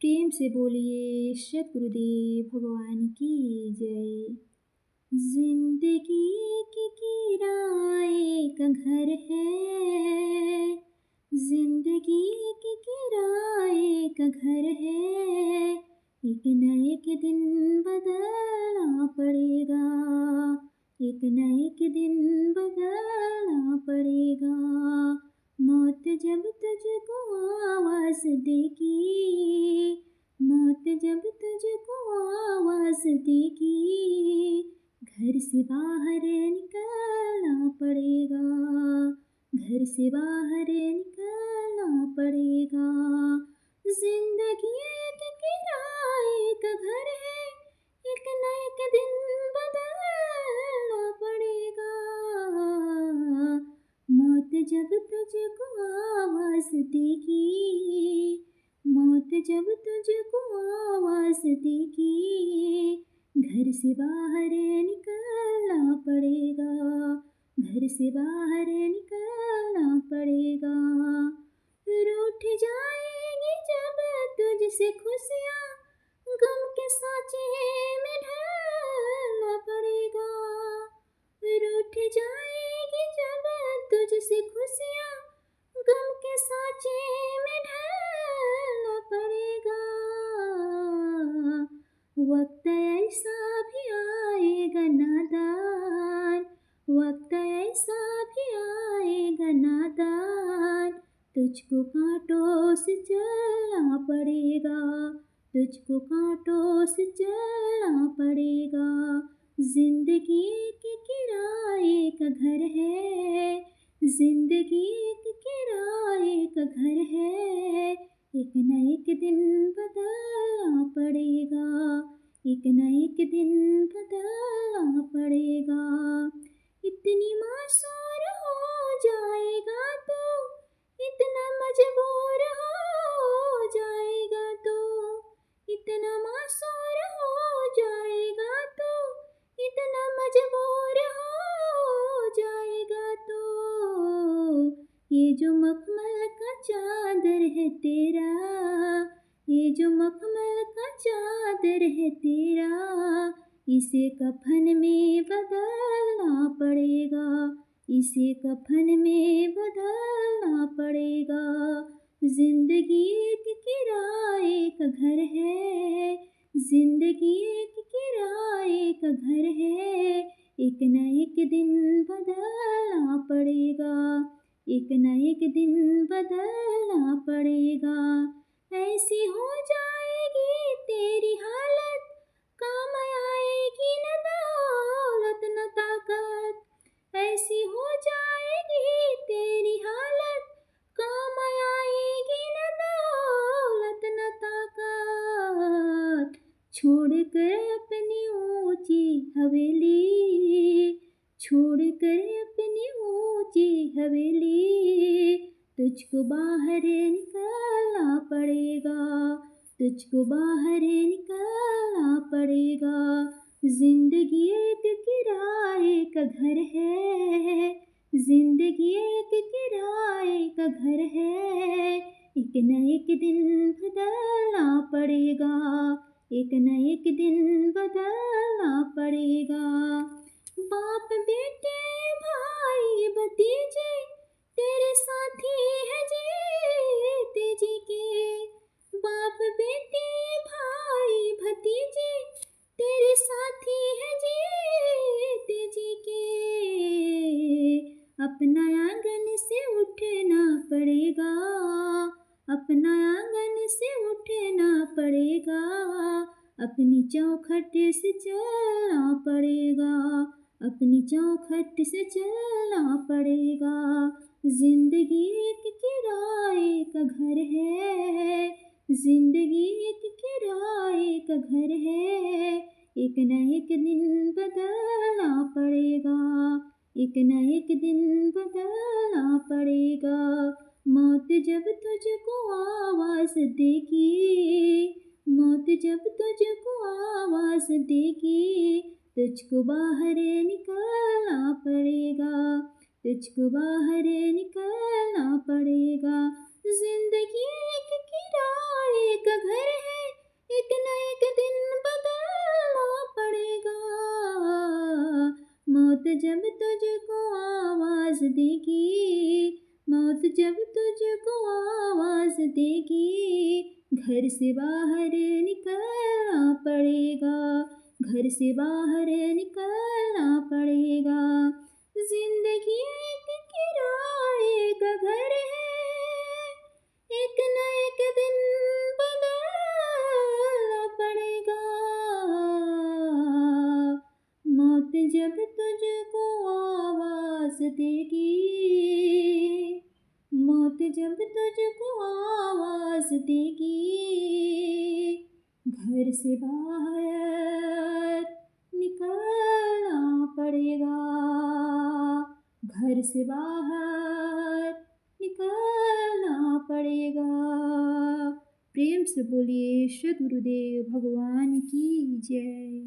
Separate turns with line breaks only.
प्रेम से बोलिए सतगुरुदेव भगवान की जय। जिंदगी की किराए का घर है, जिंदगी की किराए का घर है। एक न एक दिन बदलना पड़ेगा, एक न एक दिन बदलना पड़ेगा। मौत जब तुझको आवाज़ देगी, मौत जब तुझको आवाज़ देगी, घर से बाहर निकलना पड़ेगा, घर से बाहर निकलना पड़ेगा। जिंदगी एक किराए का घर है, एक न एक दिन बदलना पड़ेगा। मौत जब तुझको आवाज़ देगी, मौत जब तुझको आवाज़ देगी, घर से बाहर निकलना पड़ेगा, घर से बाहर निकलना पड़ेगा। रूठ जाएगी जब तुझसे खुशियाँ, गम के सांचे में ढलना पड़ेगा। रूठ जाएगी जब तुझसे खुशियाँ, गम के सांचे में ढलना पड़ेगा। वक्त ऐसा भी आएगा नादान, वक्त ऐसा भी आएगा नादान, तुझको कांटों से चलना पड़ेगा, तुझको कांटों से चलना पड़ेगा। जिंदगी के किराए का घर है, जिंदगी के किराए का घर है। एक न एक दिन बदलना पड़ेगा, एक न एक दिन बदलना पड़ेगा। इतनी मासूर हो जाएगा तो, इतना मजबूर हो जाएगा तो, इतना मासूर हो जाएगा तो, इतना मजबूर हो जाएगा तो। ये जो मखमल का चादर है तेरा, ये जो मखमल का चादर है तेरा, इसे कफन में बदलना पड़ेगा, इसे कफन में बदलना पड़ेगा। जिंदगी एक किराए का घर है, जिंदगी एक किराए का घर है। एक न एक दिन बदलना पड़ेगा, एक न एक दिन बदलना पड़ेगा। ऐसी हो जाएगी तेरी हालत, काम आएगी न दौलत न ताकत। ऐसी हो जाएगी तेरी हालत, काम आएगी न दौलत न ताकत। छोड़ कर अपनी ऊंची हवेली, छोड़ कर अपनी ऊंची हवेली, तुझको बाहर निकलना पड़ेगा, तुझको बाहर निकलना पड़ेगा। जिंदगी एक किराए का घर है, जिंदगी एक किराए का घर है। एक न एक दिन बदलना पड़ेगा, एक न एक दिन बदलना पड़ेगा। बाप बेटे भाई भतीजे तेरे साथी है जीते जी के, बाप बेटे भाई भतीजे तेरे साथी है जीते जी के। अपना आंगन से उठना पड़ेगा, अपना आंगन से उठना पड़ेगा, अपनी चौखट से चलना पड़ेगा, अपनी चौखट से चलना पड़ेगा। जिंदगी एक किराए का घर है, जिंदगी एक किराए का घर है। एक न एक दिन बदलना पड़ेगा, एक न एक दिन बदलना पड़ेगा। मौत जब तुझको आवाज़ देगी, मौत जब तुझको आवाज़ देगी, तुझको बाहर निकलना पड़ेगा, तुझको बाहर निकलना पड़ेगा। जिंदगी एक किराए का घर है, देगी, घर से बाहर निकलना पड़ेगा, घर से बाहर निकलना पड़ेगा। जिंदगी एक किराए का घर है, एक न एक दिन बदलना पड़ेगा। मौत जब तुझको आवाज देगी, मौत जब तुझको आवाज देगी, घर से बाहर निकलना पड़ेगा, घर से बाहर निकलना पड़ेगा। प्रेम से बोलिए सद्गुरुदेव भगवान की जय।